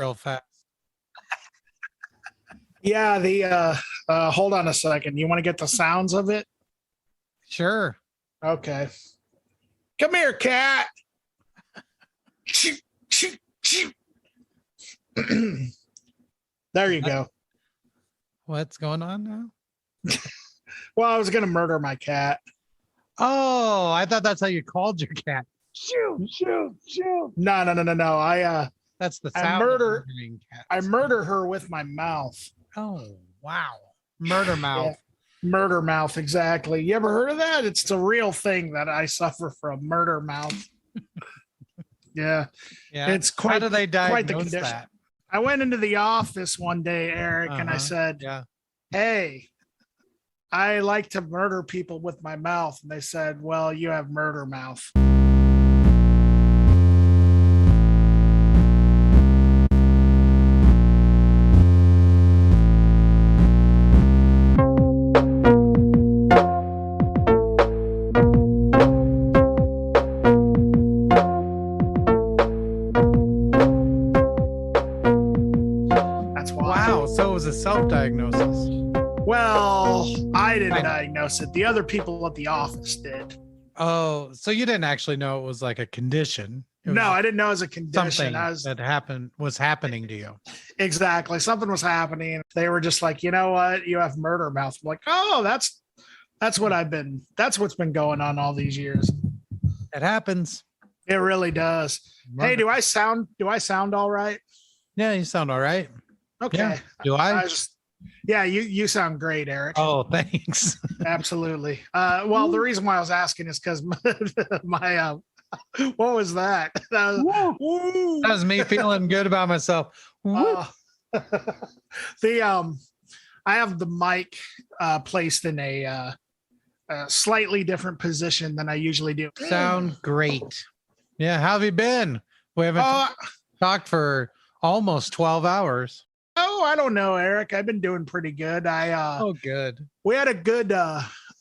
real fast. Yeah, hold on a second. You want to get the sounds of it? Sure. Okay. Come here, cat. There you go. What's going on now? Well, I was going to murder my cat. Oh, I thought that's how you called your cat. Shoot, shoot, shoot. No. That's the I sound murder- of murdering cats. I murder her with my mouth. Oh, wow. Murder mouth. Yeah, murder mouth, exactly. You ever heard of that? It's a real thing that I suffer from, murder mouth. Yeah. Yeah. It's quite, how do they quite the diagnose condition. that? I went into the office one day, Eric, and I said, Yeah. hey, I like to murder people with my mouth. And they said, well, you have murder mouth. That's why. Wow. So it was a self-diagnosis. Well, I didn't diagnose it. The other people at the office did. Oh, so you didn't actually know it was like a condition. It was No, I didn't know it was a condition. something that was happening to you. Exactly. Something was happening. They were just like, you know what? You have murder mouth. I'm like, oh, that's what's been going on all these years. It happens. It really does. Hey, do I sound all right? Yeah, you sound all right. Okay. Yeah. Do I? Yeah, you sound great, Eric. Oh, thanks. Absolutely. Well, the reason why I was asking is because my what was that? That was me feeling good about myself. I have the mic placed in a slightly different position than I usually do. Sound great. Yeah, how have you been? We haven't talked for almost 12 hours. Oh, I don't know, Eric. I've been doing pretty good. Good. We had a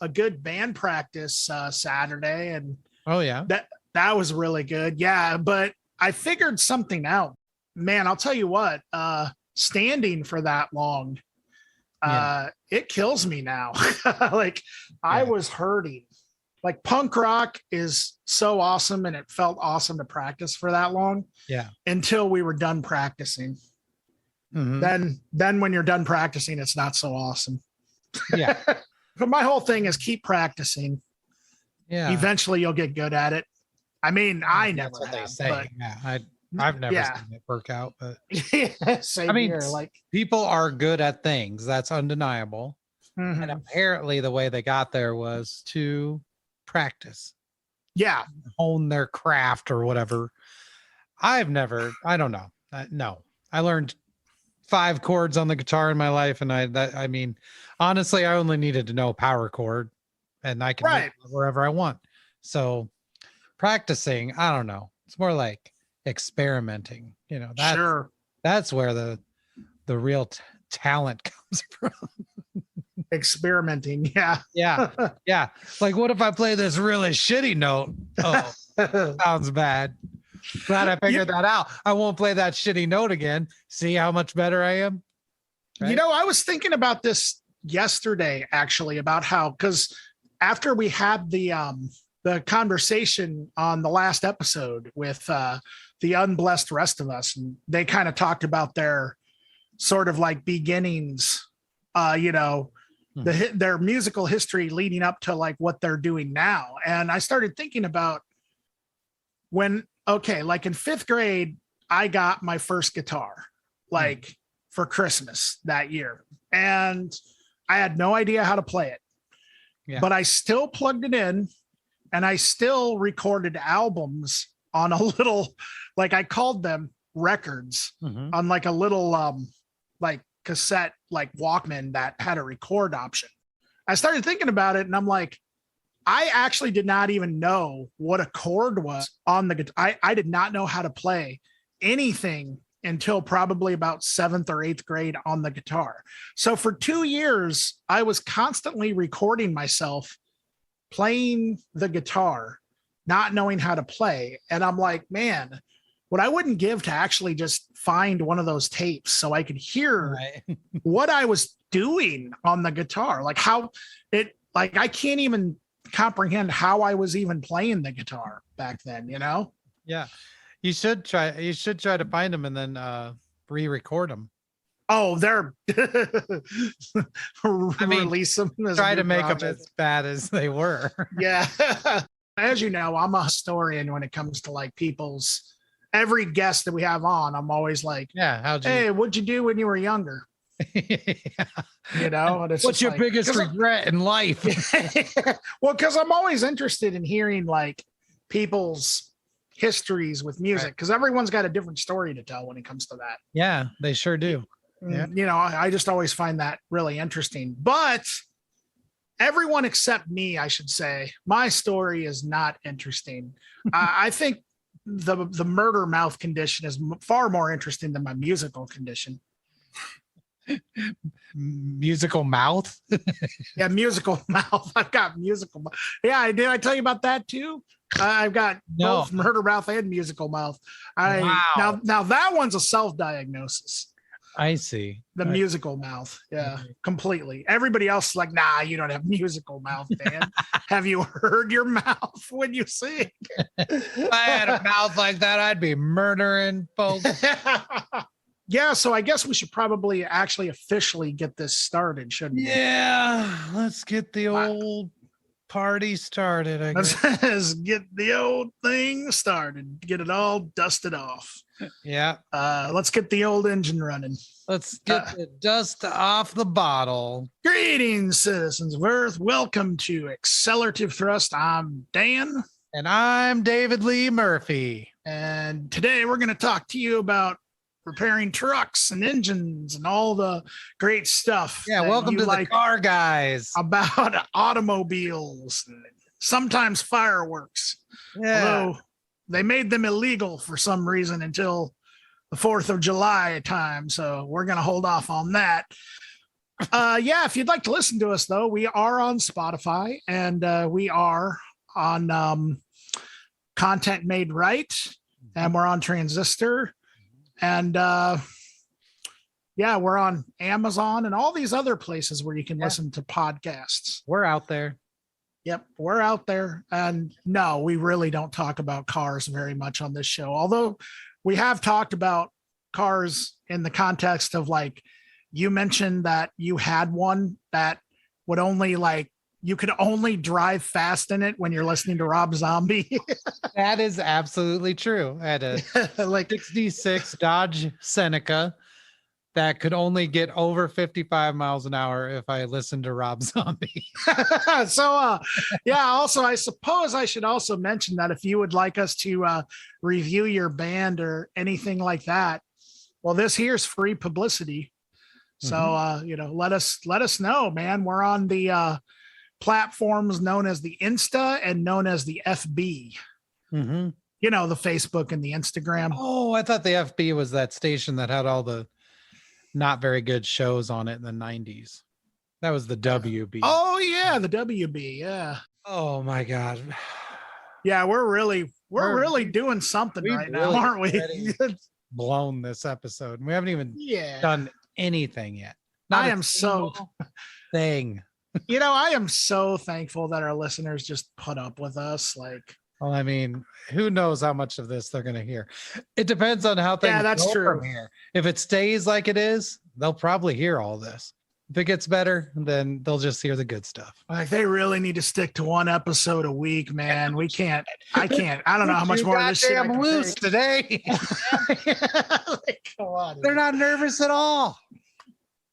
good band practice Saturday, and oh yeah, that was really good. Yeah, but I figured something out. Man, I'll tell you what, standing for that long, it kills me now. I was hurting. Like, punk rock is so awesome, and it felt awesome to practice for that long. Yeah. Until we were done practicing. Mm-hmm. Then when you're done practicing, it's not so awesome. Yeah. But my whole thing is keep practicing. Yeah. Eventually you'll get good at it. I mean, I never what have, they say. but yeah. I've never seen it work out, but same here. Like, people are good at things. That's undeniable. Mm-hmm. And apparently the way they got there was to practice. Yeah. Hone their craft or whatever. I don't know. No, I learned 5 chords on the guitar in my life. And I mean, honestly, I only needed to know a power chord and I can move it wherever I want. So practicing, I don't know. It's more like experimenting, that's where the real talent comes from. Experimenting. Yeah. Yeah. Like, what if I play this really shitty note? Oh, sounds bad. Glad I figured that out. I won't play that shitty note again. See how much better I am. Right? I was thinking about this yesterday, actually, about how, because after we had the conversation on the last episode with the unblessed rest of us, and they kind of talked about their sort of like beginnings, their musical history leading up to like what they're doing now. And I started thinking about like in 5th grade, I got my first guitar, like for Christmas that year. And I had no idea how to play it, but I still plugged it in and I still recorded albums on a little, like I called them records, on like a little, like cassette, like Walkman that had a record option. I started thinking about it and I'm like, I actually did not even know what a chord was on the guitar. I did not know how to play anything until probably about 7th or 8th grade on the guitar. So for 2 years, I was constantly recording myself playing the guitar, not knowing how to play. And I'm like, man, what I wouldn't give to actually just find one of those tapes so I could hear what I was doing on the guitar, like how it, like I can't even comprehend how I was even playing the guitar back then, you know? Yeah. You should try to find them and then re-record them. Oh, they're I mean, release them. Try to make them as bad as they were. Yeah. As you know, I'm a historian when it comes to like people's, every guest that we have on, I'm always like, yeah, hey, what'd you do when you were younger? Yeah. You know, and it's what's your biggest regret in life? Well, because I'm always interested in hearing like people's histories with music, because everyone's got a different story to tell when it comes to that. Yeah, they sure do. Yeah. You know, I just always find that really interesting. But everyone except me, I should say, my story is not interesting. I think the murder mouth condition is far more interesting than my musical condition. Musical mouth? Yeah, musical mouth. I've got musical mouth. Yeah, did I tell you about that too? I've got both murder mouth and musical mouth. Wow. Now that one's a self-diagnosis. I see. The musical mouth. Yeah, completely. Everybody else is like, nah, you don't have musical mouth, Dan. Have you heard your mouth when you sing? If I had a mouth like that, I'd be murdering folks. Yeah, so I guess we should probably actually officially get this started, shouldn't we? Yeah, let's get the old party started. I guess. Let's get the old thing started. Get it all dusted off. Yeah. Let's get the old engine running. Let's get the dust off the bottle. Greetings, citizens of Earth. Welcome to Accelerativ Thrust. I'm Dan. And I'm David Lee Murphy. And today we're going to talk to you about repairing trucks and engines and all the great stuff. Yeah, welcome to the car guys. About automobiles and sometimes fireworks. Yeah. Although they made them illegal for some reason until the 4th of July time. So we're going to hold off on that. Yeah, if you'd like to listen to us, though, we are on Spotify and we are on Content Made Right, and we're on Transistor. And yeah, we're on Amazon and all these other places where you can listen to podcasts. We're out there. Yep, we're out there. And no, we really don't talk about cars very much on this show. Although we have talked about cars in the context of like, you mentioned that you had one that would only like, you could only drive fast in it when you're listening to Rob Zombie. That is absolutely true. I had a like 66 Dodge Seneca that could only get over 55 miles an hour if I listened to Rob Zombie. So, yeah, also, I suppose I should also mention that if you would like us to review your band or anything like that, well, this here's free publicity. So, you know, let us know, man. We're on the platforms known as the Insta and known as the FB. You know, the Facebook and the Instagram. Oh, I thought the FB was that station that had all the not very good shows on it in the 90s. That was the WB. Oh yeah, the WB. Yeah. Oh my God. Yeah, we're really doing something right now, aren't we? Blown this episode. We haven't even done anything yet. I am so thing. You know, I am so thankful that our listeners just put up with us. Like, well, I mean, who knows how much of this they're going to hear? It depends on how things that's go true. From here. If it stays like it is, they'll probably hear all this. If it gets better, then they'll just hear the good stuff. Like, they really need to stick to one episode a week, man. I can't. I don't know how much more of this shit I'm loose today. Like, come on, they're not nervous at all.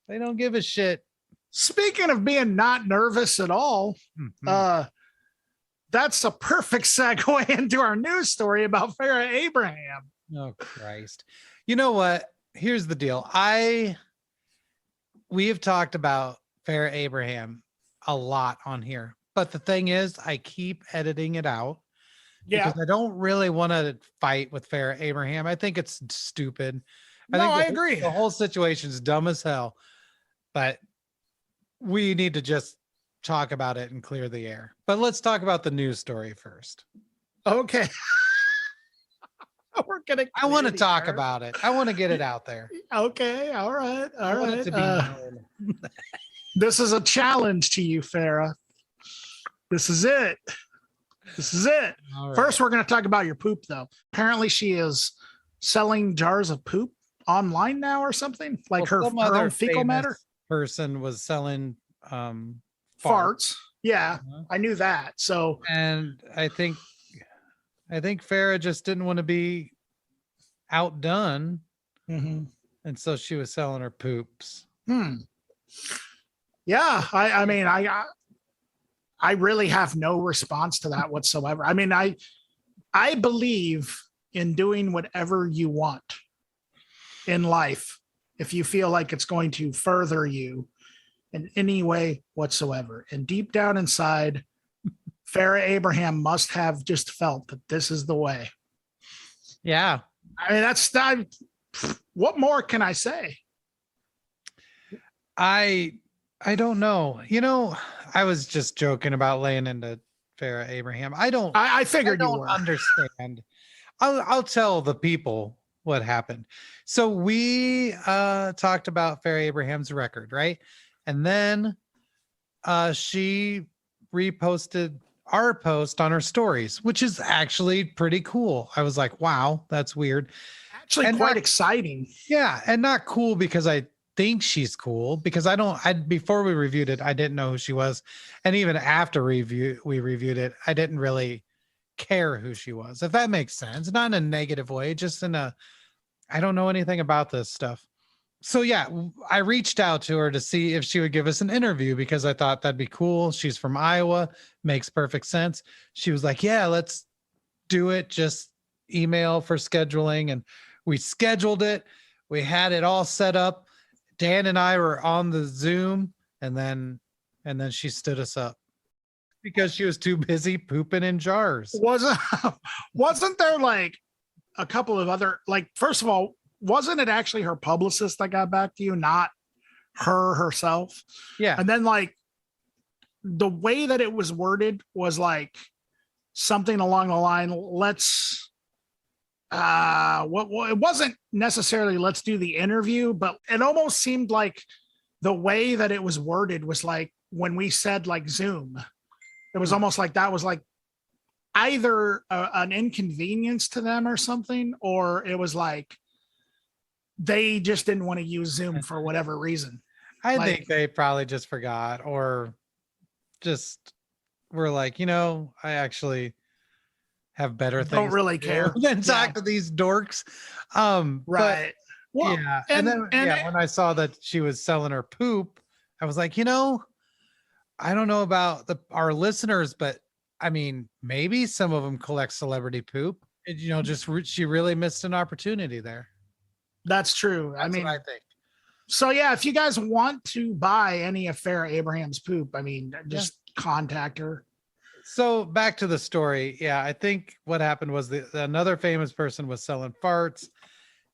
They don't give a shit. Speaking of being not nervous at all, that's a perfect segue into our news story about Farrah Abraham. Oh, Christ. You know what? Here's the deal. We have talked about Farrah Abraham a lot on here, but the thing is, I keep editing it out. Yeah. Because I don't really want to fight with Farrah Abraham. I think it's stupid. I agree. The whole situation is dumb as hell, but we need to just talk about it and clear the air. But let's talk about the news story first. Okay. We're gonna. I want to talk about it. I want to get it out there. Okay. All right. I All want right. it to be known. This is a challenge to you, Farrah. This is it. This is it. All right. First, we're going to talk about your poop, though. Apparently, she is selling jars of poop online now or something, like Well, her own fecal famous matter. person was selling Farts. Yeah, Uh-huh. I knew that. So, and I think Farrah just didn't want to be outdone, and so she was selling her poops. Yeah, I mean, I really have no response to that whatsoever. I mean, I believe in doing whatever you want in life if you feel like it's going to further you in any way whatsoever. And deep down inside, Farrah Abraham must have just felt that this is the way. Yeah. I mean, that's not, what more can I say? I don't know. I was just joking about laying into Farrah Abraham. I figured you were. Understand. I'll tell the people what happened. So we talked about Farrah Abraham's record, right? And then she reposted our post on her stories, which is actually pretty cool. I was like, wow, that's weird. Actually, and quite exciting. Yeah, and not cool because I think she's cool, because before we reviewed it, I didn't know who she was. And even after we reviewed it, I didn't really care who she was, if that makes sense. Not in a negative way, just I don't know anything about this stuff. So yeah, I reached out to her to see if she would give us an interview because I thought that'd be cool. She's from Iowa, makes perfect sense. She was like, yeah, let's do it. Just email for scheduling. And we scheduled it. We had it all set up. Dan and I were on the Zoom, and then she stood us up because she was too busy pooping in jars. Wasn't there like a couple of other, like, first of all, wasn't it actually her publicist that got back to you, not her herself? Yeah. And then like the way that it was worded was like something along the line, let's it wasn't necessarily let's do the interview, but it almost seemed like the way that it was worded was like when we said like Zoom, it was almost like that was like either an inconvenience to them or something, or it was like they just didn't want to use Zoom for whatever reason. I think they probably just forgot, or just were like, I actually have better things. Don't really care than talk to these dorks. Right. Well, yeah. And then when I saw that she was selling her poop, I was like, I don't know about our listeners, but I mean, maybe some of them collect celebrity poop. She really missed an opportunity there. That's true. That's what I think. So yeah, if you guys want to buy any of Farrah Abraham's poop, I mean, just contact her. So back to the story. Yeah, I think what happened was another famous person was selling farts.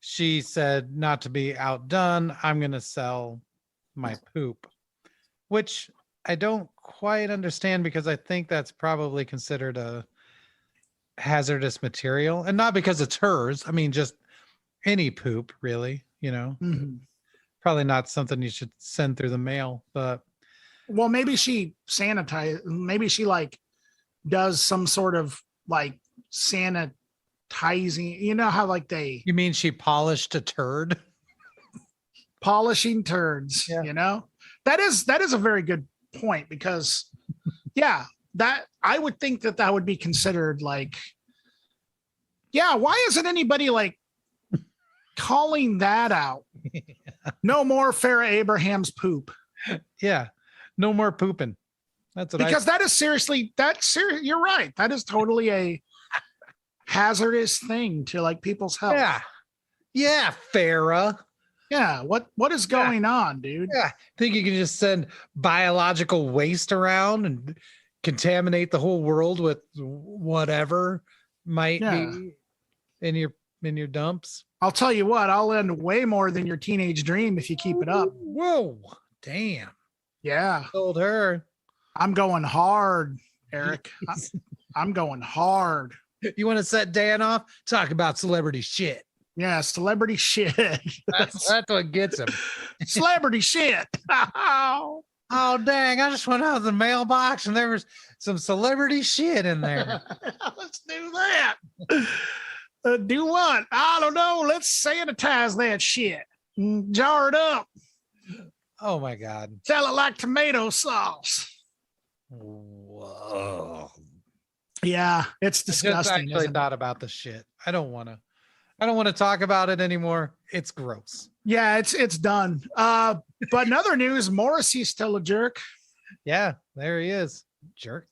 She said, not to be outdone, I'm going to sell my poop, which I don't quite understand, because I think that's probably considered a hazardous material, and not because it's hers. I mean, just any poop, really, probably not something you should send through the mail, but. Well, maybe she maybe she like does some sort of like sanitizing, how like you mean she polished a turd? Polishing turds, that is a very good point, because that I would think that would be considered like, why isn't anybody like calling that out? No more Farrah Abraham's poop. Yeah, no more pooping. That's what because that is seriously, you're right. That is totally a hazardous thing to like people's health. Yeah, Farrah. Yeah, what is going on, dude? Yeah, think you can just send biological waste around and contaminate the whole world with whatever might be in your dumps? I'll tell you what, I'll end way more than your teenage dream if you keep it up. Whoa, damn. Yeah. Told her. I'm going hard, Erik. I'm going hard. You want to set Dan off? Talk about celebrity shit. Yeah, celebrity shit. That's what gets him. Celebrity shit. Oh, dang. I just went out of the mailbox and there was some celebrity shit in there. Let's do that. Do what? I don't know. Let's sanitize that shit. Jar it up. Oh, my God. Tell it like tomato sauce. Whoa. Yeah, it's disgusting. I just actually thought about the shit. I don't want to talk about it anymore. It's gross. Yeah, it's done. But in other news, Morrissey's still a jerk. Yeah, there he is. Jerk.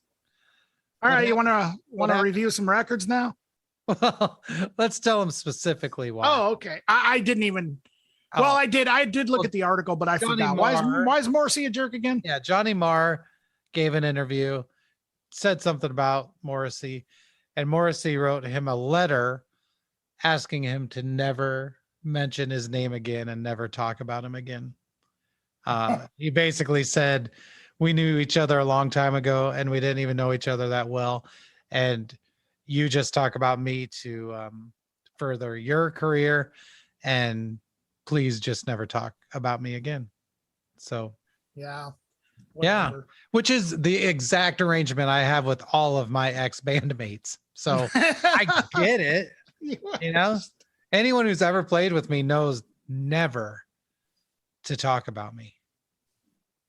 All right, you want to review some records now? Well, let's tell him specifically why. Oh, okay. I didn't even. Well, I did look at the article, but I forgot. Why is Morrissey a jerk again? Yeah, Johnny Marr gave an interview, said something about Morrissey, and Morrissey wrote him a letter asking him to never mention his name again and never talk about him again. He basically said, we knew each other a long time ago and we didn't even know each other that well. And you just talk about me to further your career, and please just never talk about me again. So, yeah. Whatever. Yeah, which is the exact arrangement I have with all of my ex-bandmates. So I get it. You know, anyone who's ever played with me knows never to talk about me.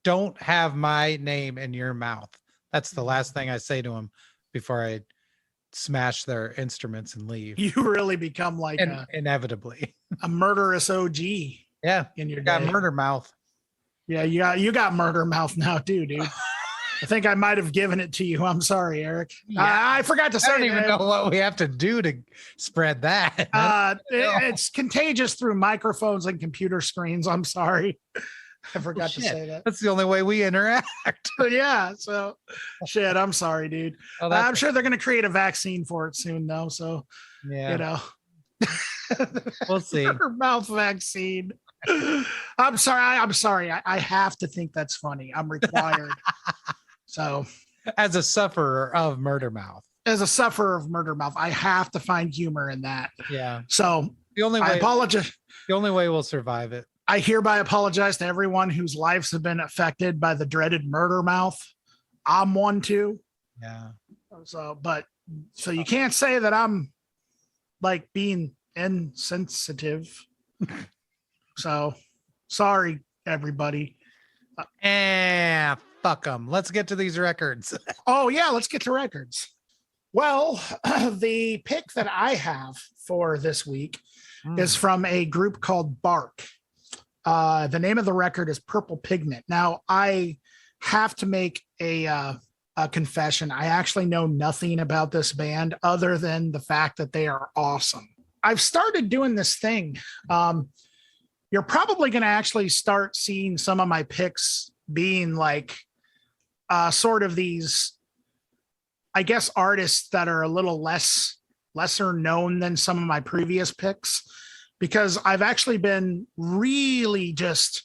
Don't have my name in your mouth. That's the last thing I say to them before I smash their instruments and leave. You really become like inevitably a murderous OG. Yeah, in your got day. murder mouth. Yeah, you got murder mouth now too, dude. I think I might have given it to you. I'm sorry, Erik. Yeah. I forgot to say. I don't even know what we have to do to spread that. It's contagious through microphones and computer screens. I'm sorry. I forgot to say that. That's the only way we interact. Yeah. So, shit. I'm sorry, dude. I'm sure they're going to create a vaccine for it soon, though. So, yeah, you know, we'll see. Mouth vaccine. I'm sorry. I have to think that's funny. I'm required. So, as a sufferer of murder mouth, I have to find humor in that. Yeah. So I apologize. The only way we'll survive it. I hereby apologize to everyone whose lives have been affected by the dreaded murder mouth. I'm one too. Yeah. So you can't say that I'm like being insensitive. So sorry, everybody. Fuck them. Let's get to these records. Oh, yeah, let's get to records. Well, the pick that I have for this week is from a group called Bark. The name of the record is Purple Pigment. Now, I have to make a confession. I actually know nothing about this band other than the fact that they are awesome. I've started doing this thing. You're probably going to actually start seeing some of my picks being like sort of these, I guess, artists that are a little lesser known than some of my previous picks, because I've actually been really just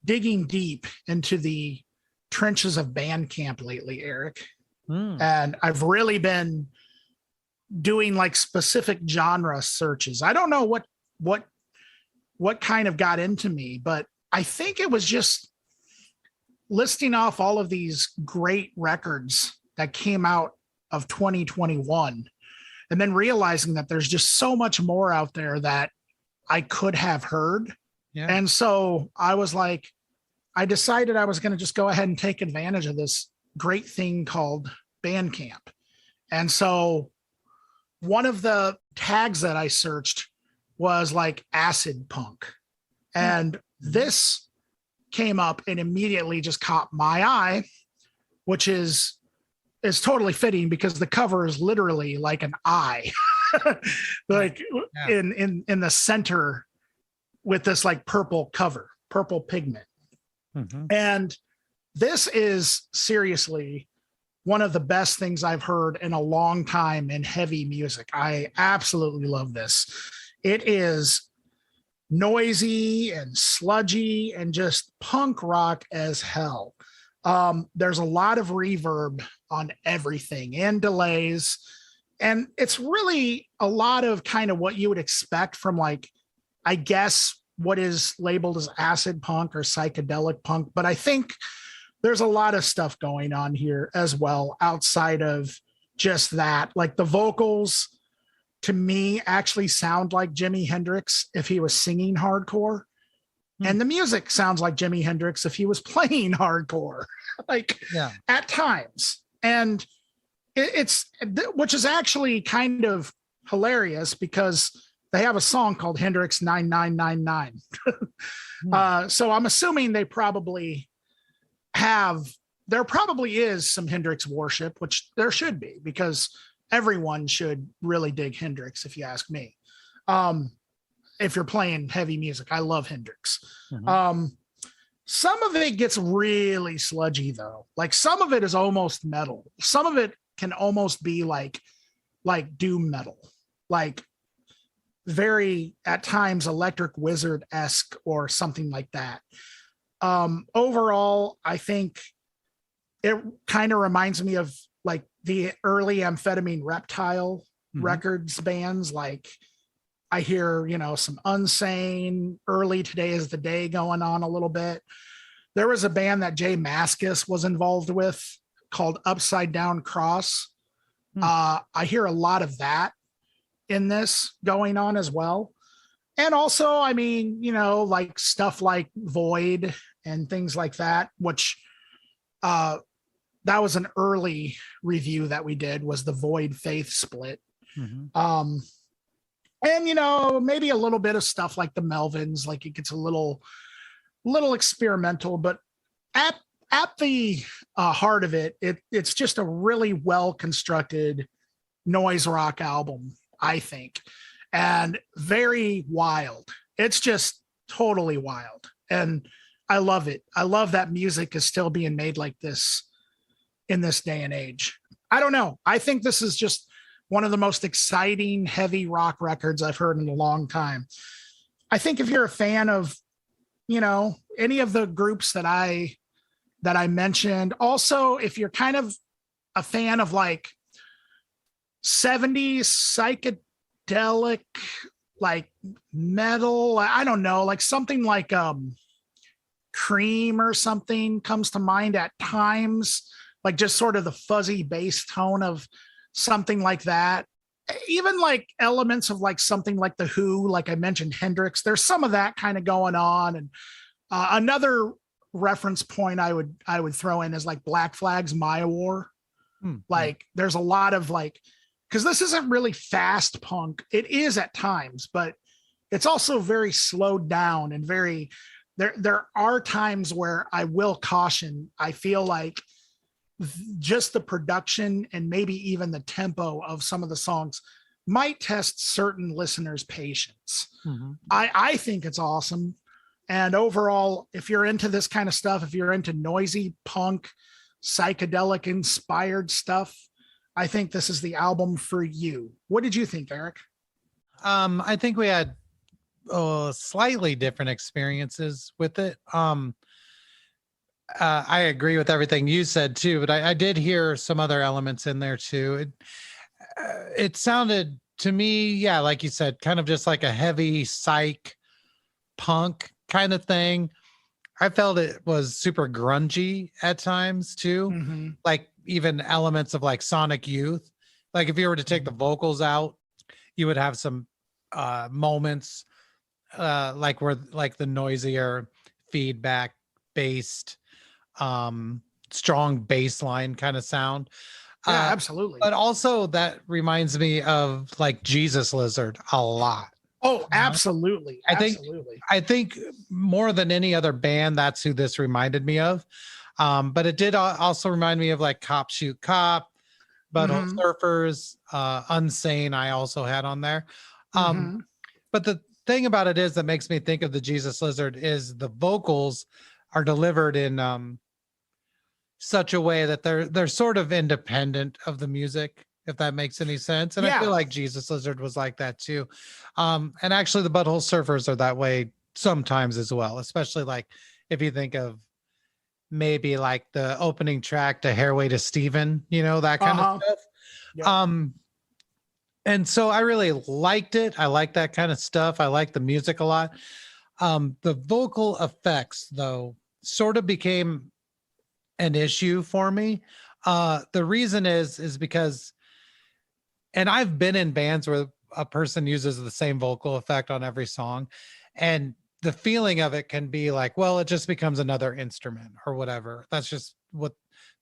digging deep into the trenches of Bandcamp lately, Erik. And I've really been doing like specific genre searches. I don't know what kind of got into me, but I think it was just listing off all of these great records that came out of 2021 and then realizing that there's just so much more out there that I could have heard. Yeah. And so I was like, I decided I was going to just go ahead and take advantage of this great thing called Bandcamp. And so one of the tags that I searched was like acid punk. And this came up and immediately just caught my eye, which is totally fitting because the cover is literally like an eye, like in the center with this like purple pigment. Mm-hmm. And this is seriously one of the best things I've heard in a long time in heavy music. I absolutely love this. It is noisy and sludgy and just punk rock as hell. There's a lot of reverb on everything and delays. And it's really a lot of kind of what you would expect from, like, I guess what is labeled as acid punk or psychedelic punk. But I think there's a lot of stuff going on here as well outside of just that. Like, the vocals to me actually sound like Jimi Hendrix if he was singing hardcore. And the music sounds like Jimi Hendrix if he was playing hardcore, like, at times. And it's, which is actually kind of hilarious because they have a song called Hendrix 9999. So I'm assuming they probably there probably is some Hendrix worship, which there should be, because everyone should really dig Hendrix, if you ask me. If you're playing heavy music, I love Hendrix. Some of it gets really sludgy though. Like, some of it is almost metal. Some of it can almost be like doom metal, like very, at times, Electric Wizard-esque or something like that. Overall, I think it kind of reminds me of like the early Amphetamine Reptile records bands. Like, I hear, some Unsane, early Today Is the Day going on a little bit. There was a band that Jay Mascis was involved with called Upside Down Cross. I hear a lot of that in this going on as well. And also, I mean, like stuff like Void and things like that, which that was an early review that we did, was the Void Faith split. And, maybe a little bit of stuff like the Melvins, like it gets a little experimental, but at the heart of it, it's just a really well constructed noise rock album, I think, and very wild. It's just totally wild. And I love it. I love that music is still being made like this in this day and age. I don't know. I think this is just one of the most exciting heavy rock records I've heard in a long time. I think if you're a fan of, any of the groups that I mentioned, also if you're kind of a fan of like 70s psychedelic, like metal, I don't know, like something like Cream or something comes to mind at times, like just sort of the fuzzy bass tone of something like that. Even like elements of like something like the Who, like I mentioned Hendrix, there's some of that kind of going on. And another reference point I would throw in is like Black Flag's My War. Like there's a lot of like, because this isn't really fast punk. It is at times, but it's also very slowed down and very, there are times where I will caution, I feel like just the production and maybe even the tempo of some of the songs might test certain listeners' patience. I think it's awesome. And overall, if you're into this kind of stuff, if you're into noisy punk, psychedelic inspired stuff, I think this is the album for you. What did you think, Erik? I think we had slightly different experiences with it. I agree with everything you said too, but I did hear some other elements in there too. It sounded to me, like you said, kind of just like a heavy psych punk kind of thing. I felt it was super grungy at times too, like even elements of like Sonic Youth. Like if you were to take the vocals out, you would have some moments like where like the noisier feedback based strong bass line kind of sound. Absolutely. But also that reminds me of like Jesus Lizard a lot. Oh, absolutely. I think more than any other band, that's who this reminded me of. But it did also remind me of like Cop Shoot Cop, Butthole Surfers, Unsane I also had on there. But the thing about it is that makes me think of the Jesus Lizard is the vocals are delivered in such a way that they're sort of independent of the music, if that makes any sense. And I feel like Jesus Lizard was like that too. And actually the Butthole Surfers are that way sometimes as well, especially like if you think of maybe like the opening track to Hairway to Steven, that kind of stuff. And so I really liked it. I like that kind of stuff. I like the music a lot. The vocal effects, though, sort of became an issue for me. The reason is because, and I've been in bands where a person uses the same vocal effect on every song, and the feeling of it can be like, well, it just becomes another instrument or whatever. That's just what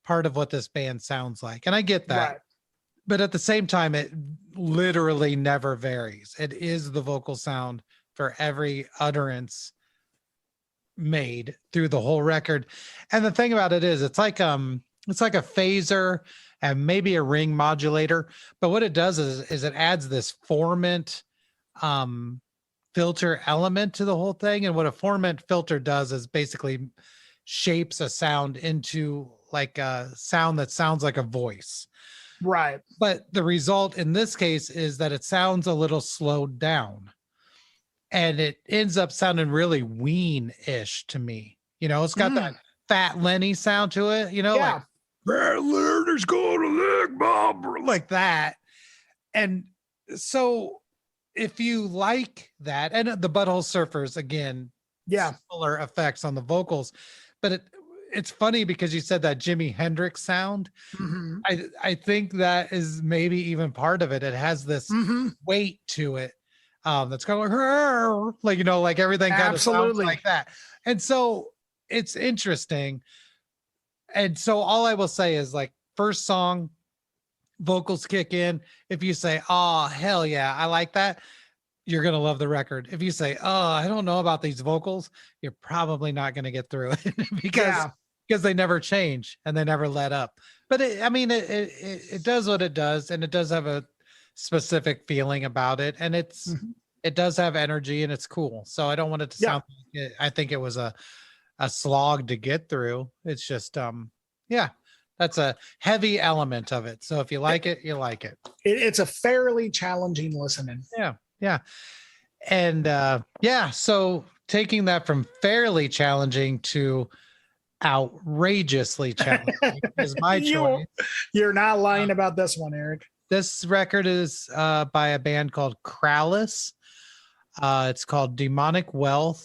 part of what this band sounds like. And I get that. Right. But at the same time, it literally never varies. It is the vocal sound for every utterance made through the whole record. And the thing about it is it's like a phaser and maybe a ring modulator, but what it does is it adds this formant um filter element to the whole thing. And what a formant filter does is basically shapes a sound into like a sound that sounds like a voice. Right. But the result in this case is that it sounds a little slowed down, and it ends up sounding really ween-ish to me. You know, it's got that Fat Lenny sound to it, you know, like Yeah. Fat Lenny's gonna lick Bob, like that. And so if you like that, and the Butthole Surfers, again, Yeah. similar effects on the vocals, but it's funny because you said that Jimi Hendrix sound. Mhm. I think that is maybe even part of it. It has this Mhm. weight to it, that's kind of like, you know, like everything kind of sounds Absolutely. like that. And so it's interesting. And so all I will say is, like, first song, vocals kick in. If you say, oh, hell yeah, I like that, you're going to love the record. If you say, oh, I don't know about these vocals, you're probably not going to get through it Yeah. because they never change and they never let up. But I mean, it does what it does, and it does have a specific feeling about it, and Mhm. it does have energy, and it's cool. So I don't want it to Yeah. sound like I think it was a slog to get through. It's just yeah, that's a heavy element of it. So if you like it, you like it. It's a fairly challenging listening. Yeah. Yeah. And yeah, so taking that from fairly challenging to outrageously challenging is my choice. You're not lying about this one, Erik. This record is by a band called Krallice. It's called Demonic Wealth.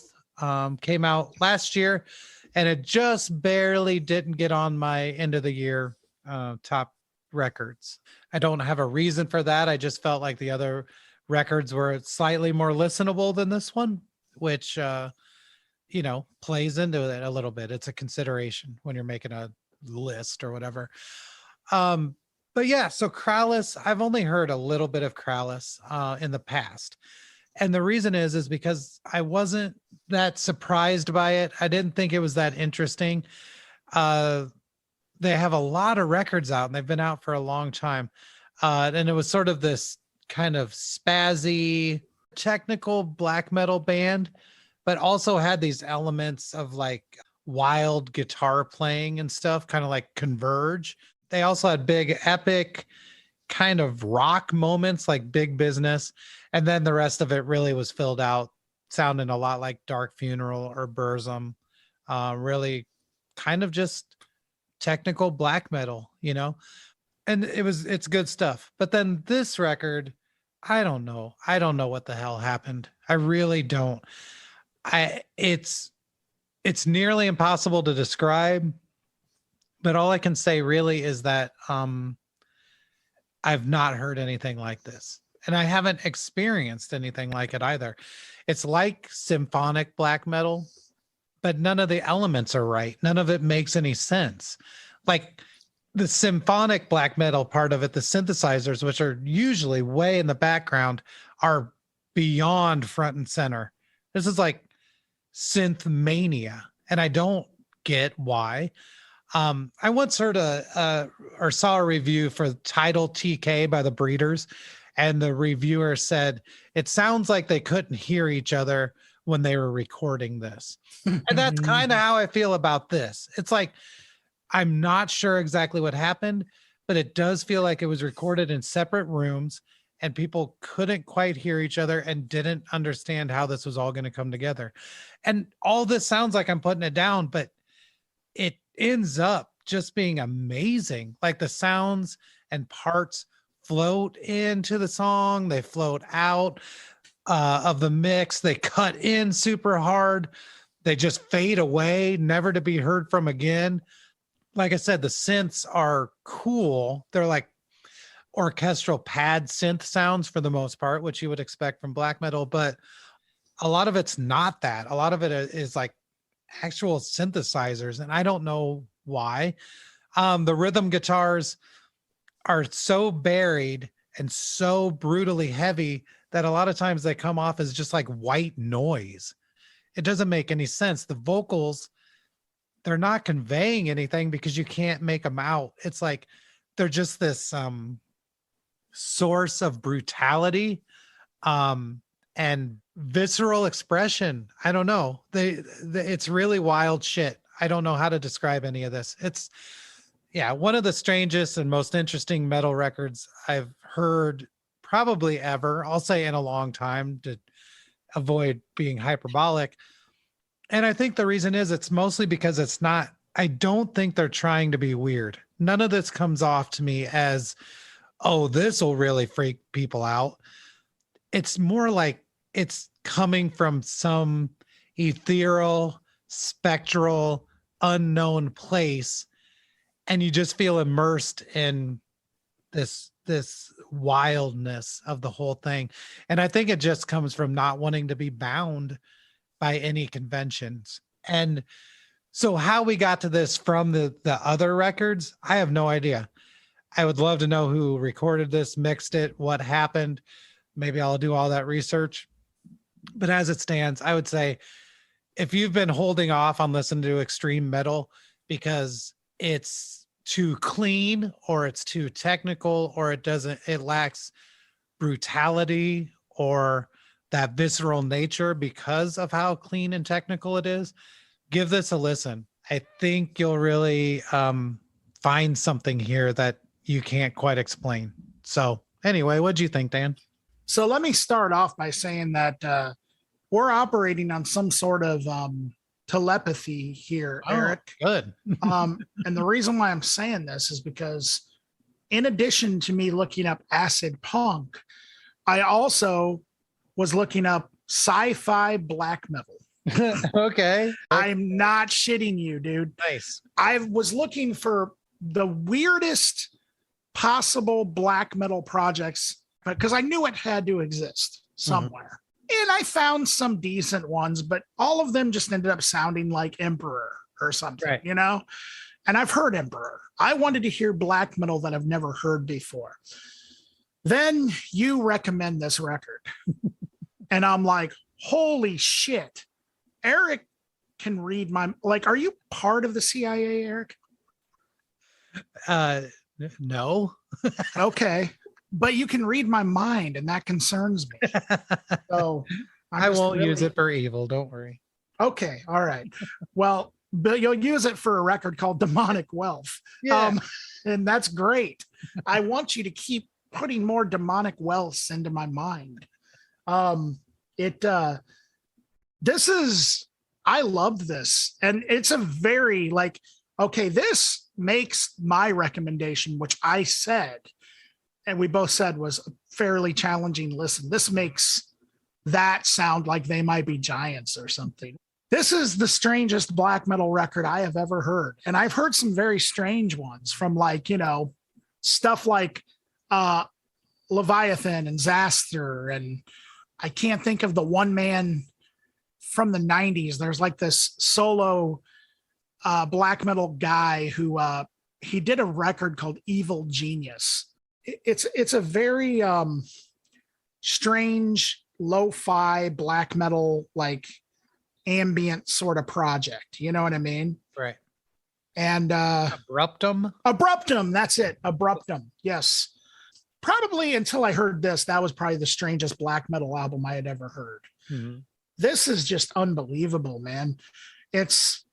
Came out last year, and it just barely didn't get on my end of the year top records. I don't have a reason for that. I just felt like the other records were slightly more listenable than this one, which you know, plays into it a little bit. It's a consideration when you're making a list or whatever. Um, but yeah, so Krallice, I've only heard a little bit of Krallice in the past. And the reason is because I wasn't that surprised by it. I didn't think it was that interesting. Uh, they have a lot of records out, and they've been out for a long time. And it was sort of this kind of spazzy, technical black metal band, but also had these elements of like wild guitar playing and stuff, kind of like Converge. They also had big, epic kind of rock moments like Big Business. And then the rest of it really was filled out, sounding a lot like Dark Funeral or Burzum. Really kind of just technical black metal, you know? And it's good stuff. But then this record, I don't know. I don't know what the hell happened. I really don't. It's nearly impossible to describe, but all I can say really is that I've not heard anything like this, and I haven't experienced anything like it either. It's like symphonic black metal, but none of the elements are right. None of it makes any sense. Like the symphonic black metal part of it, the synthesizers, which are usually way in the background, are beyond front and center. This is like synth mania, and I don't get why. I once heard or saw a review for Title TK by the Breeders, and the reviewer said it sounds like they couldn't hear each other when they were recording this. And that's kind of how I feel about this. It's like I'm not sure exactly what happened, but it does feel like it was recorded in separate rooms and people couldn't quite hear each other and didn't understand how this was all going to come together. And all this sounds like I'm putting it down, but it ends up just being amazing. Like the sounds and parts float into the song, they float out of the mix, they cut in super hard, they just fade away, never to be heard from again. Like I said, the synths are cool. They're like orchestral pad synth sounds for the most part, which you would expect from black metal, but a lot of it's not that. A lot of it is like actual synthesizers, and I don't know why. The rhythm guitars are so buried and so brutally heavy that a lot of times they come off as just like white noise. It doesn't make any sense. The vocals, they're not conveying anything because you can't make them out. It's like they're just this source of brutality and visceral expression. I don't know. It's really wild shit. I don't know how to describe any of this. It's one of the strangest and most interesting metal records I've heard probably ever. I'll say in a long time to avoid being hyperbolic. And I think the reason is it's mostly because it's not, I don't think they're trying to be weird. None of this comes off to me as, oh, this will really freak people out. It's more like it's coming from some ethereal, spectral, unknown place, and you just feel immersed in this wildness of the whole thing. And I think it just comes from not wanting to be bound by any conventions. And so how we got to this from the other records, I have no idea. I would love to know who recorded this, mixed it, what happened. Maybe I'll do all that research. But as it stands, I would say if you've been holding off on listening to extreme metal because it's too clean or it's too technical or it lacks brutality or that visceral nature because of how clean and technical it is, give this a listen. I think you'll really find something here that you can't quite explain. So anyway, what do you think, Dan? So let me start off by saying that we're operating on some sort of telepathy here, Eric. Good. And the reason why I'm saying this is because in addition to me looking up acid punk, I also was looking up sci-fi black metal. Okay. I'm not shitting you, dude. Nice. I was looking for the weirdest possible black metal projects because I knew it had to exist somewhere. And I found some decent ones, but all of them just ended up sounding like Emperor or something, right. You know? And I've heard Emperor. I wanted to hear black metal that I've never heard before. Then you recommend this record. And I'm like, holy shit. Erik can read my, like, are you part of the CIA, Erik? No. Okay. But you can read my mind, and that concerns me. So I won't use it for evil. Don't worry. Okay. All right. Well, but you'll use it for a record called Demonic Wealth. Yeah. And that's great. I want you to keep putting more demonic wealths into my mind. I loved this. And it's a very okay, this makes my recommendation, which I said, and we both said was a fairly challenging listen. This makes that sound like They Might Be Giants or something. This is the strangest black metal record I have ever heard. And I've heard some very strange ones from stuff like Leviathan and Zaster. And I can't think of the one man from the 90s. There's like this solo black metal guy who he did a record called Evil Genius. It's a very strange lo-fi black metal, like ambient sort of project. You know what I mean? Right. And Abruptum. That's it. Abruptum. Yes. Probably until I heard this, that was probably the strangest black metal album I had ever heard. Mm-hmm. This is just unbelievable, man. It's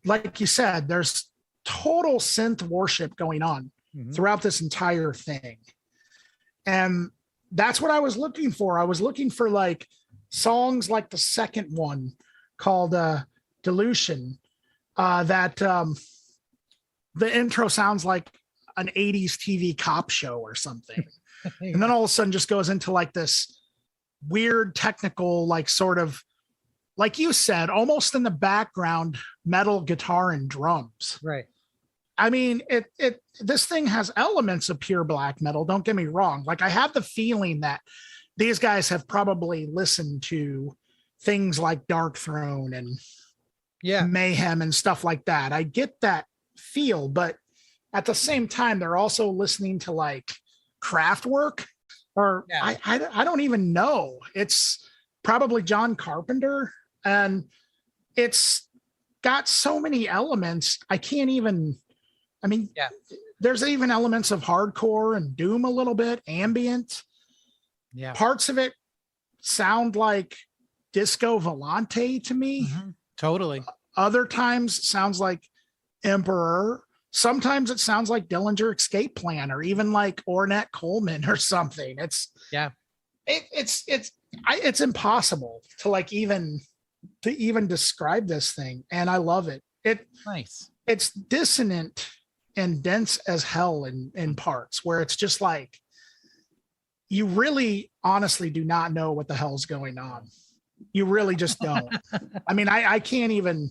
like you said, there's total synth worship going on throughout this entire thing. And that's what I was looking for. I was looking for like songs like the second one called Dilution, that the intro sounds like an 80s TV cop show or something. And then all of a sudden just goes into like this weird technical, like sort of, like you said, almost in the background, metal guitar and drums. Right. I mean, this thing has elements of pure black metal. Don't get me wrong. Like I have the feeling that these guys have probably listened to things like Dark Throne and Mayhem and stuff like that. I get that feel, but at the same time, they're also listening to like Kraftwerk, or I don't even know. It's probably John Carpenter, and it's got so many elements. I can't even. I mean, there's even elements of hardcore and doom a little bit, ambient. Yeah, parts of it sound like Disco Volante to me. Mm-hmm. Totally. Other times sounds like Emperor. Sometimes it sounds like Dillinger Escape Plan, or even like Ornette Coleman or something. It's impossible to like even describe this thing, and I love it. It's dissonant and dense as hell in parts where it's just like you really honestly do not know what the hell's going on. You really just don't. I mean, I can't even.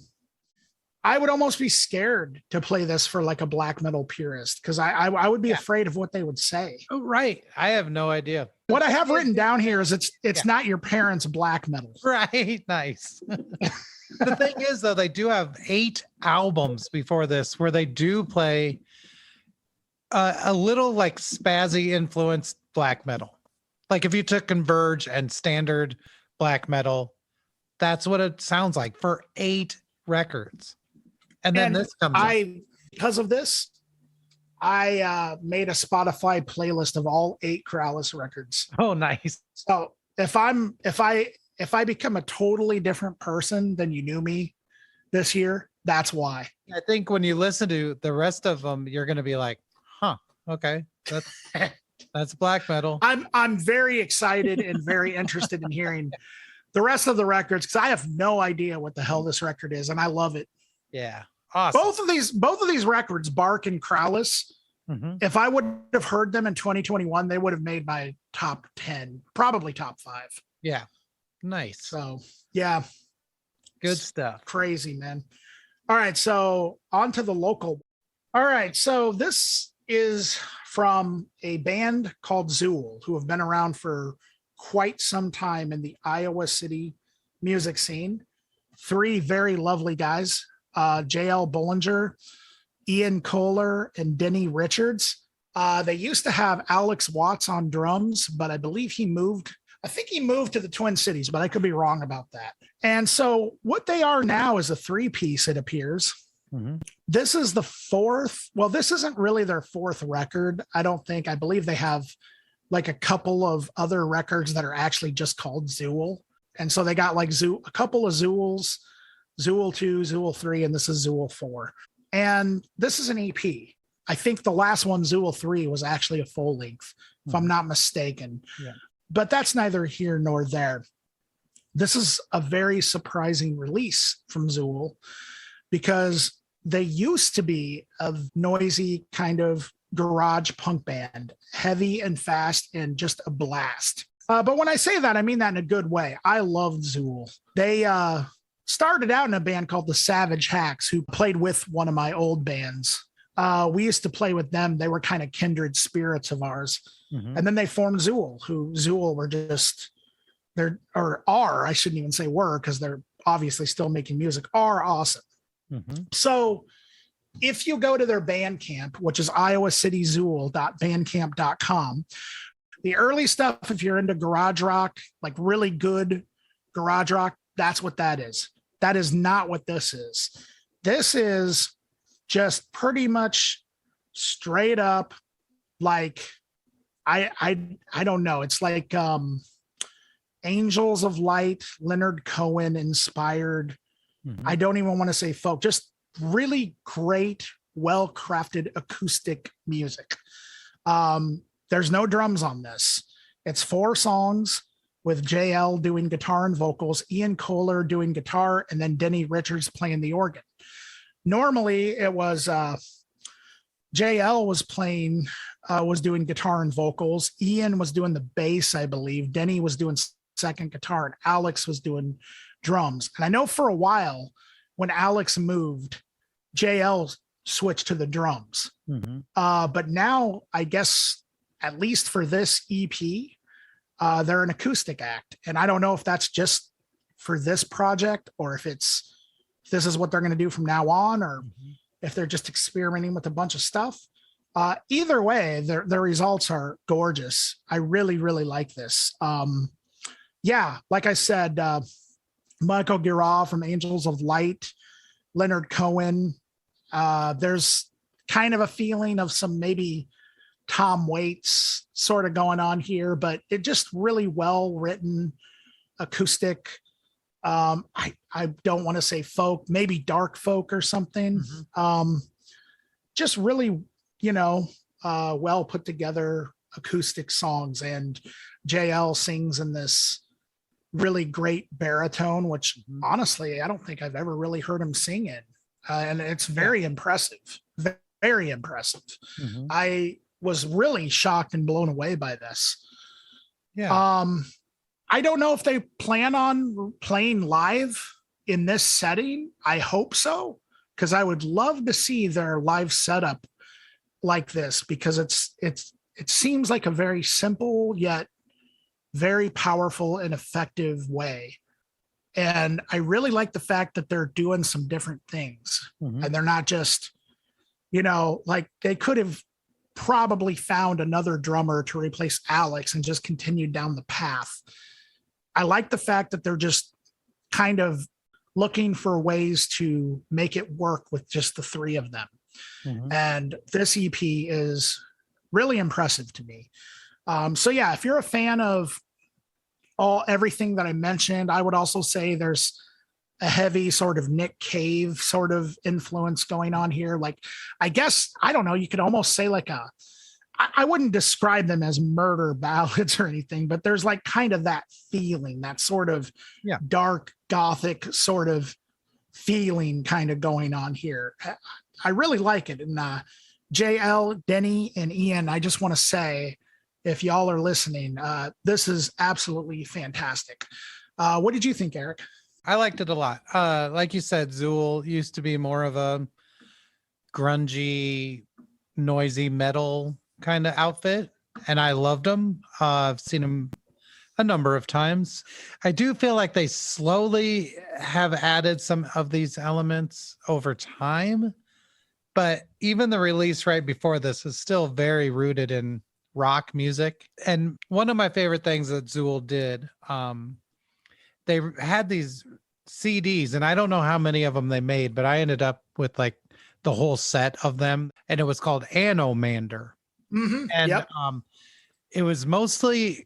I would almost be scared to play this for like a black metal purist, because I would be afraid of what they would say. Oh, right. I have no idea. What I have written down here is it's not your parents' black metal. Right. Nice. The thing is, though, they do have 8 albums before this where they do play a little like spazzy influenced black metal. Like if you took Converge and standard black metal, that's what it sounds like for 8 records. And then this comes because of this, I made a Spotify playlist of all 8 Krallice records. Oh, nice. So if I become a totally different person than you knew me this year, that's why. I think when you listen to the rest of them, you're going to be like, huh, okay, that's black metal. I'm very excited and very interested in hearing the rest of the records, because I have no idea what the hell this record is, and I love it. Yeah. Awesome. Both of these records, Bark and Krallice, if I would have heard them in 2021, they would have made my top 10, probably top 5. Yeah. Nice. So yeah. Good stuff. Crazy, man. All right. So on to the local. All right. So this is from a band called Zuul, who have been around for quite some time in the Iowa City music scene. 3 very lovely guys. J.L. Bollinger, Ian Kohler, and Denny Richards. They used to have Alex Watts on drums, but I believe he moved to the Twin Cities, but I could be wrong about that. And so what they are now is a 3-piece, it appears. Mm-hmm. This is the 4th. Well, this isn't really their 4th record, I don't think. I believe they have like a couple of other records that are actually just called Zuul. And so they got like a couple of Zuuls, Zuul 2, Zuul 3, and this is Zuul 4. And this is an EP. I think the last one, Zuul 3, was actually a full length, if I'm not mistaken. Yeah. But that's neither here nor there. This is a very surprising release from Zuul, because they used to be a noisy kind of garage punk band, heavy and fast and just a blast. But when I say that, I mean that in a good way. I love Zuul. They started out in a band called the Savage Hacks, who played with one of my old bands. We used to play with them. They were kind of kindred spirits of ours. Mm-hmm. And then they formed Zuul, who Zuul were just, I shouldn't even say were, because they're obviously still making music, are awesome. Mm-hmm. So if you go to their Bandcamp, which is iowacitizuul.bandcamp.com, the early stuff, if you're into garage rock, like really good garage rock, that's what that is. That is not what this is. This is just pretty much straight up, like, I don't know. It's like Angels of Light, Leonard Cohen inspired. Mm-hmm. I don't even want to say folk, just really great, well-crafted acoustic music. There's no drums on this. It's 4 songs with JL doing guitar and vocals, Ian Kohler doing guitar, and then Denny Richards playing the organ. Normally it was JL was playing was doing guitar and vocals. Ian was doing the bass, I believe. Denny was doing second guitar, and Alex was doing drums. And I know for a while when Alex moved, JL switched to the drums. Mm-hmm. But now I guess, at least for this EP, they're an acoustic act. And I don't know if that's just for this project or if this is what they're going to do from now on, or if they're just experimenting with a bunch of stuff. Either way, their results are gorgeous. I really, really like this. Yeah, like I said, Michael Gira from Angels of Light, Leonard Cohen. There's kind of a feeling of some maybe Tom Waits sort of going on here, but it just really well written acoustic. I don't want to say folk, maybe dark folk or something. Just really, well put together acoustic songs. And JL sings in this really great baritone, which honestly, I don't think I've ever really heard him sing in. And it's very impressive, very impressive. I was really shocked and blown away by this. Yeah. I don't know if they plan on playing live in this setting. I hope so, because I would love to see their live setup like this, because it seems like a very simple yet very powerful and effective way. And I really like the fact that they're doing some different things, and they're not just, like they could have probably found another drummer to replace Alex and just continued down the path. I like the fact that they're just kind of looking for ways to make it work with just the three of them. And this EP is really impressive to me. So yeah, if you're a fan of everything that I mentioned, I would also say there's a heavy sort of Nick Cave sort of influence going on here. Like, I guess, I don't know, you could almost say like I wouldn't describe them as murder ballads or anything, but there's like kind of that feeling, that sort of dark gothic sort of feeling kind of going on here. I really like it. And JL, Denny, and Ian, I just want to say, if y'all are listening, this is absolutely fantastic. What did you think, Erik? I liked it a lot. Like you said, Zuul used to be more of a grungy, noisy metal kind of outfit, and I loved them. I've seen them a number of times. I do feel like they slowly have added some of these elements over time, but even the release right before this is still very rooted in rock music. And one of my favorite things that Zuul did, they had these CDs, and I don't know how many of them they made, but I ended up with like the whole set of them, and it was called Anomander. And it was mostly,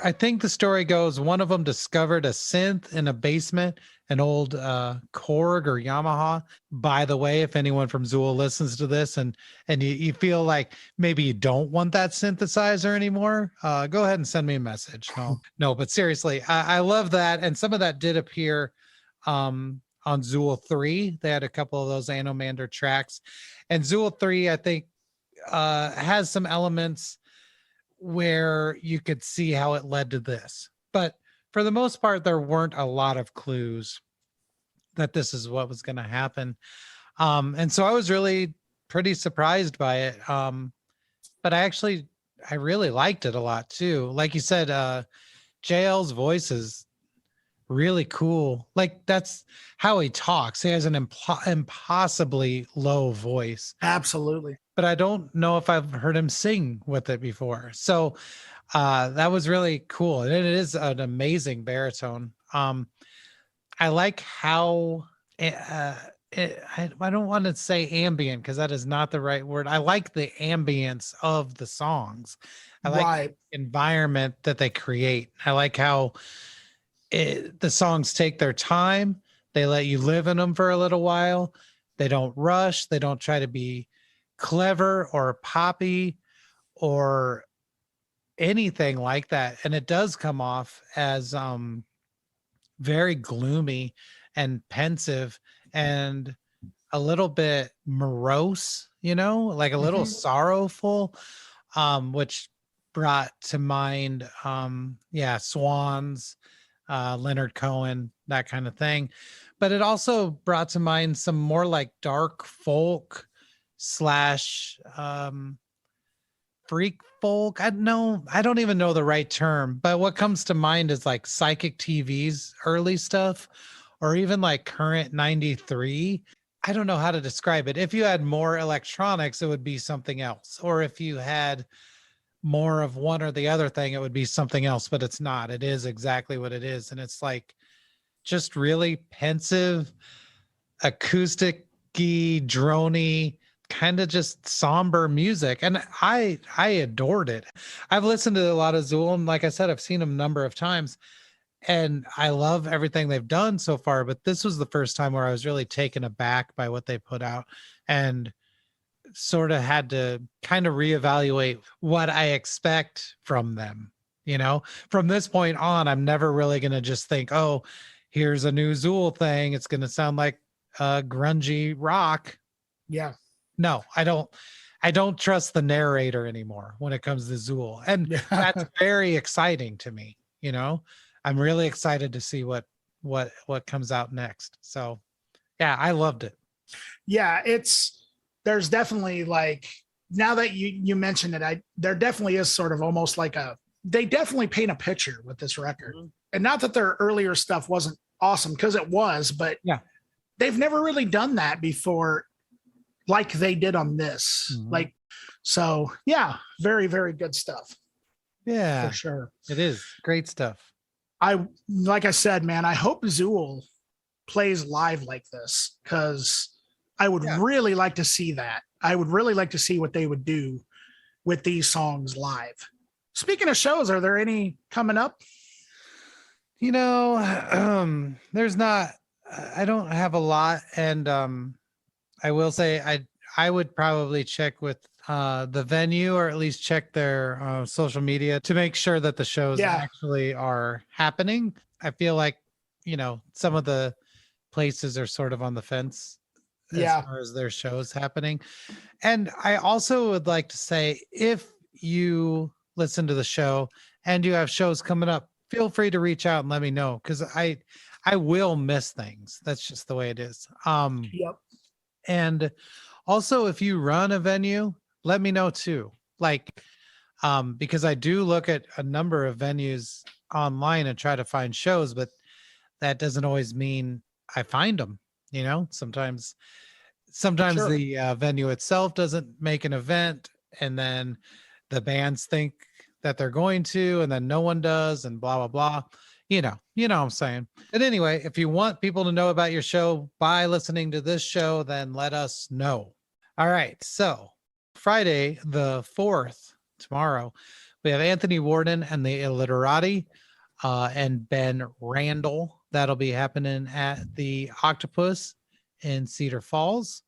I think the story goes, one of them discovered a synth in a basement, an old Korg or Yamaha. By the way, if anyone from Zuul listens to this and you feel like maybe you don't want that synthesizer anymore, go ahead and send me a message. No, but seriously, I love that. And some of that did appear on Zuul 3. They had a couple of those Anomander tracks. And Zuul 3, I think, has some elements where you could see how it led to this. But for the most part, there weren't a lot of clues that this is what was going to happen. And so I was really pretty surprised by it. But I really liked it a lot too. Like you said, JL's voice is really cool. Like, that's how he talks. He has an impossibly low voice. Absolutely. But I don't know if I've heard him sing with it before. So that was really cool. And it is an amazing baritone. I like how I don't want to say ambient, because that is not the right word. I like the ambience of the songs. I like the environment that they create. I like how the songs take their time. They let you live in them for a little while. They don't rush. They don't try to be clever or poppy or anything like that. And it does come off as very gloomy and pensive and a little bit morose, like a little sorrowful. which brought to mind, Swans, Leonard Cohen, that kind of thing. But it also brought to mind some more like dark folk slash freak folk. I don't even know the right term, but what comes to mind is like Psychic TV's early stuff, or even like Current 93. I don't know how to describe it. If you had more electronics, it would be something else. Or if you had more of one or the other thing, it would be something else, but it's not. It is exactly what it is. And it's like just really pensive, acoustic-y, drony, kind of just somber music. And I adored it. I've listened to a lot of Zuul, and like I said, I've seen them a number of times. And I love everything they've done so far, but this was the first time where I was really taken aback by what they put out, and sort of had to kind of reevaluate what I expect from them. From this point on, I'm never really going to just think, oh, here's a new Zuul thing, it's going to sound like grungy rock. Yeah. No, I don't trust the narrator anymore when it comes to Zuul. And that's very exciting to me. I'm really excited to see what comes out next. So yeah, I loved it. Yeah, there's definitely, like, now that you mentioned it, there definitely is sort of almost like they definitely paint a picture with this record. Mm-hmm. And not that their earlier stuff wasn't awesome, because it was, but yeah, they've never really done that before like they did on this. Mm-hmm. So yeah, very, very good stuff. Yeah, for sure. It is great stuff. Like I said, man, I hope Zuul plays live like this, because I would really like to see that. I would really like to see what they would do with these songs live. Speaking of shows, are there any coming up? There's not. I don't have a lot, and I will say I would probably check with the venue, or at least check their social media to make sure that the shows actually are happening. I feel like some of the places are sort of on the fence as far as their shows happening. And I also would like to say, if you listen to the show and you have shows coming up, feel free to reach out and let me know, because I will miss things. That's just the way it is. Yep. And also, if you run a venue, let me know too. Because I do look at a number of venues online and try to find shows, but that doesn't always mean I find them. Sometimes sure. The venue itself doesn't make an event, and then the bands think that they're going to, and then no one does, and blah, blah, blah. You know what I'm saying. But anyway, if you want people to know about your show by listening to this show, then let us know. All right. So Friday, the 4th, tomorrow, we have Anthony Warden and the Illiterati, and Ben Randall. That'll be happening at the Octopus in Cedar Falls.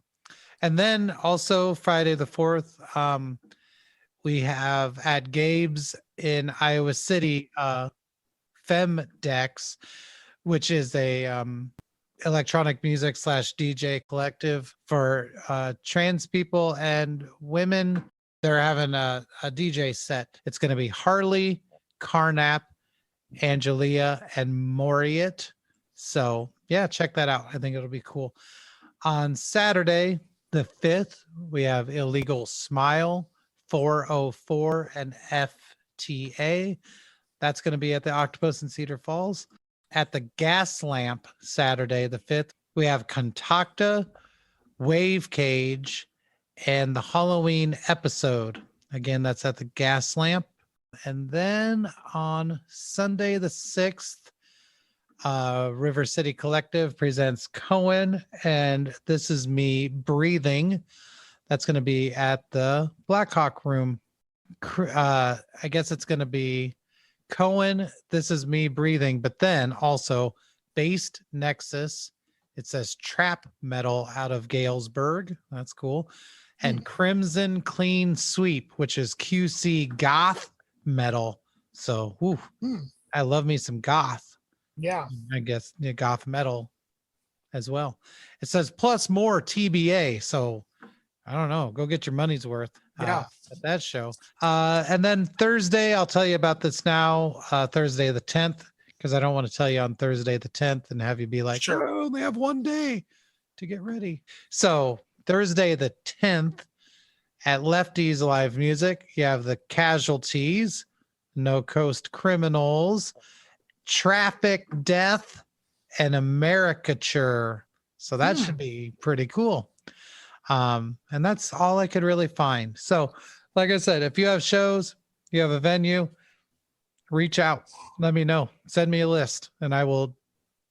And then also Friday the 4th, we have at Gabe's in Iowa City, Femdex, which is a electronic music / DJ collective for trans people and women. They're having a DJ set. It's going to be Harley, Carnap, Angelia, and Moriet. So yeah, check that out. I think it'll be cool. On Saturday, the 5th, we have Illegal Smile, 404, and FTA. That's going to be at the Octopus in Cedar Falls. At the Gas Lamp, Saturday, the 5th, we have Contacta, Wave Cage, and the Halloween Episode. Again, that's at the Gas Lamp. And then on Sunday, the 6th, River City Collective presents Cohen, and This Is Me Breathing. That's going to be at the Blackhawk Room. I guess it's going to be Cohen, This Is Me Breathing, but then also Based Nexus. It says Trap Metal out of Galesburg. That's cool. And Crimson Clean Sweep, which is QC Goth Metal. So, I love me some goth. Yeah. I guess goth metal as well. It says plus more TBA. So I don't know. Go get your money's worth. Yeah. At that show. And then Thursday, I'll tell you about this now. Thursday the 10th, because I don't want to tell you on Thursday the 10th and have you be like, Sure. I only have one day to get ready. So Thursday the 10th at Lefty's Live Music, you have the Casualties, No Coast Criminals, Traffic Death, and Americature. So that should be pretty cool. And that's all I could really find. So, like I said, if you have shows, you have a venue, reach out, let me know, send me a list, and I will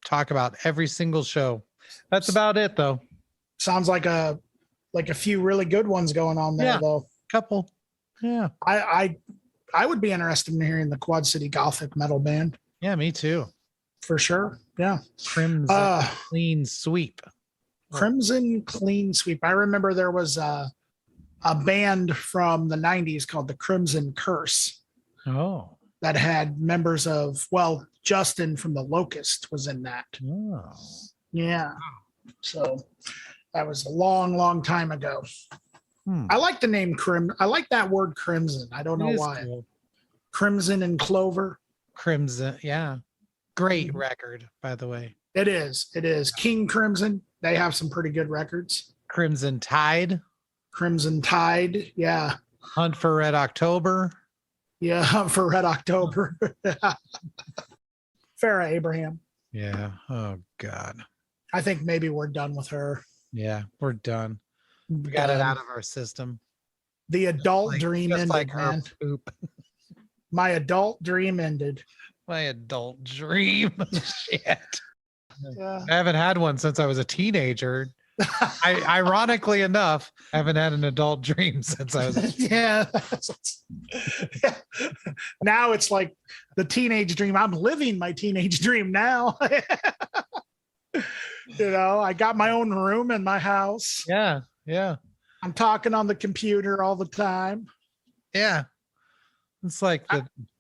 talk about every single show. That's about it, though. Sounds like a few really good ones going on there, though. Couple. Yeah. I would be interested in hearing the Quad City Gothic metal band. Yeah, me too. For sure. Yeah. Crimson Clean Sweep. Crimson Clean Sweep. I remember there was a band from the 90s called the Crimson Curse. Oh. That had members of, well, Justin from the Locust was in that. Oh. Yeah. So that was a long, long time ago. I like the name I like that word crimson. I don't know why. Cool. Crimson and Clover. Crimson. Yeah. Great record, by the way. It is. It is. King Crimson. They have some pretty good records. Crimson Tide. Crimson Tide. Yeah. Hunt for Red October. Yeah. Hunt for Red October. Farrah Abraham. Yeah. Oh, God. I think maybe we're done with her. Yeah, we're done. We got it out of our system. The adult dream ended, like man. Poop. My adult dream ended. My adult dream. Shit. Yeah. I haven't had one since I was a teenager. Ironically enough, I haven't had an adult dream since I was a yeah. Now it's like the teenage dream. I'm living my teenage dream now. You know, I got my own room in my house. Yeah. Yeah. I'm talking on the computer all the time. Yeah. It's like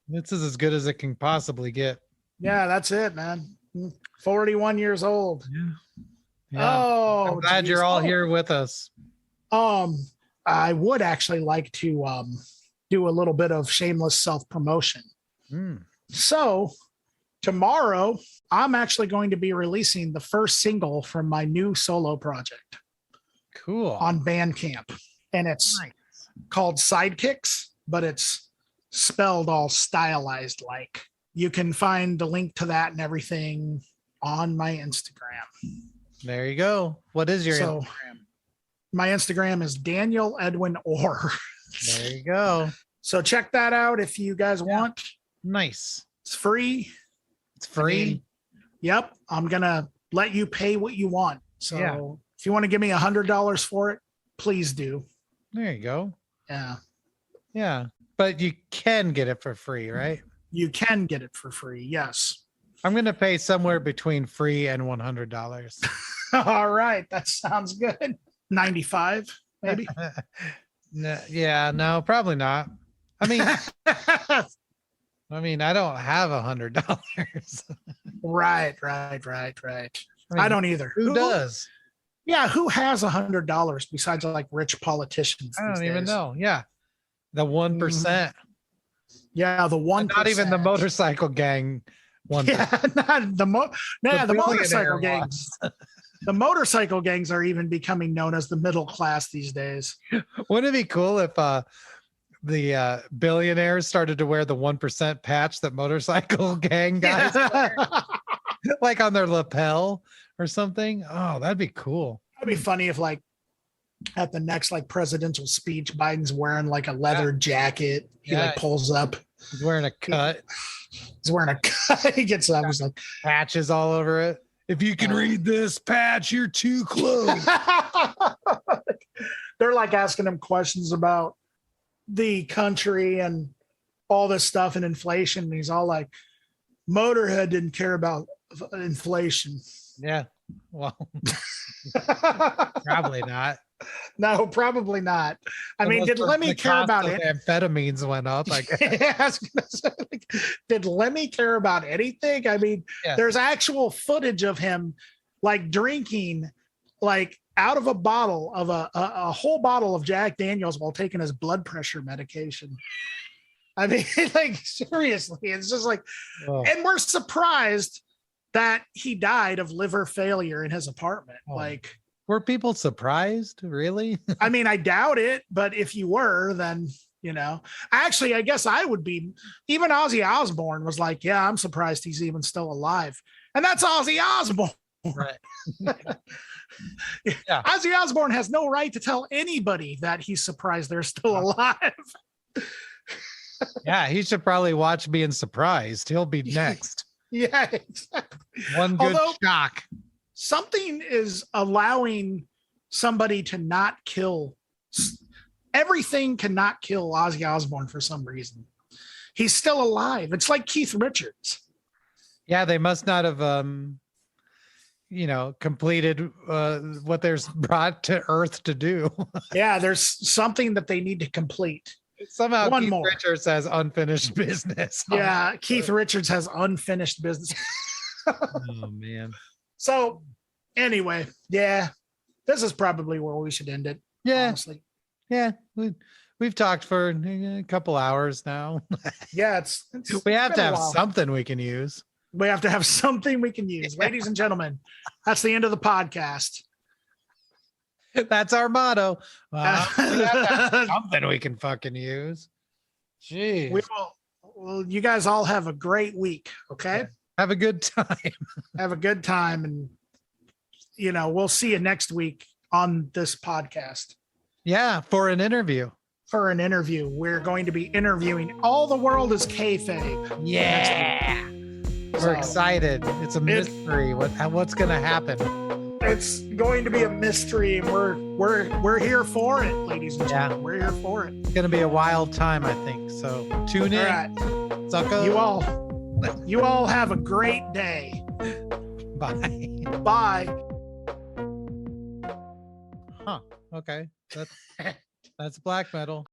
this is as good as it can possibly get. Yeah, that's it, man. 41 years old. Yeah. Oh, I'm glad you're all here with us. I would actually like to do a little bit of shameless self-promotion. So tomorrow, I'm actually going to be releasing the first single from my new solo project. Cool. On Bandcamp. And it's called Sidekicks, but it's spelled all stylized like. You can find the link to that and everything on my Instagram. There you go. What is your Instagram? My Instagram is Daniel Edwin Orr. There you go. So check that out if you guys want. Nice. It's free. It's free. I mean, yep. I'm going to let you pay what you want. So if you want to give me $100 for it, please do. There you go. Yeah. Yeah. But you can get it for free, right? You can get it for free. Yes. I'm going to pay somewhere between free and $100. All right. That sounds good. 95, maybe. No, probably not. I mean, I don't have $100. Right. I don't either. Who does? Yeah, who has $100 besides like rich politicians? I don't even know. Yeah, the 1%. Yeah, the 1%. Not even the motorcycle gang. 1%. Yeah, not the motorcycle gangs. The motorcycle gangs are even becoming known as the middle class these days. Wouldn't it be cool if the billionaires started to wear the 1% patch that motorcycle gang guys wear? Like on their lapel or something? Oh, that'd be cool. That'd be funny if like at the next like presidential speech, Biden's wearing like a leather jacket. He like pulls up. He's wearing a cut. He's wearing a cut. He gets up. He's like patches all over it. If you can read this patch, you're too close. They're like asking him questions about the country and all this stuff and inflation. And he's all like, Motorhead didn't care about inflation. Yeah. Well, probably not. No, probably not. I mean, did Lemmy care about it? Amphetamines went up. I guess. Yeah, I was gonna say, like, did Lemmy care about anything? I mean, there's actual footage of him like drinking like out of a bottle of a whole bottle of Jack Daniels while taking his blood pressure medication. I mean, like, seriously, it's just like, and we're surprised that he died of liver failure in his apartment. Like, were people surprised? Really? I mean, I doubt it, but if you were, then, you know, actually, I guess I would be. Even Ozzy Osbourne was like, yeah, I'm surprised he's even still alive. And that's Ozzy Osbourne. Right. Yeah. Ozzy Osbourne has no right to tell anybody that he's surprised they're still alive. Yeah, he should probably watch Being Surprised. He'll be next. Yeah, exactly. One good shock. Something is allowing somebody to not kill. Everything cannot kill Ozzy Osbourne for some reason. He's still alive. It's like Keith Richards. Yeah, they must not have completed what they're brought to Earth to do. Yeah, there's something that they need to complete. Somehow Keith Richards has unfinished business. Yeah, Keith Richards has unfinished business. Oh, man. So anyway, yeah, this is probably where we should end it. Yeah. Honestly. Yeah. We've talked for a couple hours now. Yeah, we have to have something we can use. We have to have something we can use. Ladies and gentlemen, that's the end of the podcast. That's our motto. We have to have something we can fucking use. Jeez. Well, you guys all have a great week. Okay. Have a good time. Have a good time. And, we'll see you next week on this podcast. Yeah. For an interview. We're going to be interviewing All the World is Kayfabe. Yeah. We're excited. It's a mystery. What's going to happen? It's going to be a mystery, and we're here for it, ladies and gentlemen. We're here for it. It's going to be a wild time, I think. So tune in. All right. Sucker. You all have a great day. Bye. Bye. Huh. Okay. That's black metal.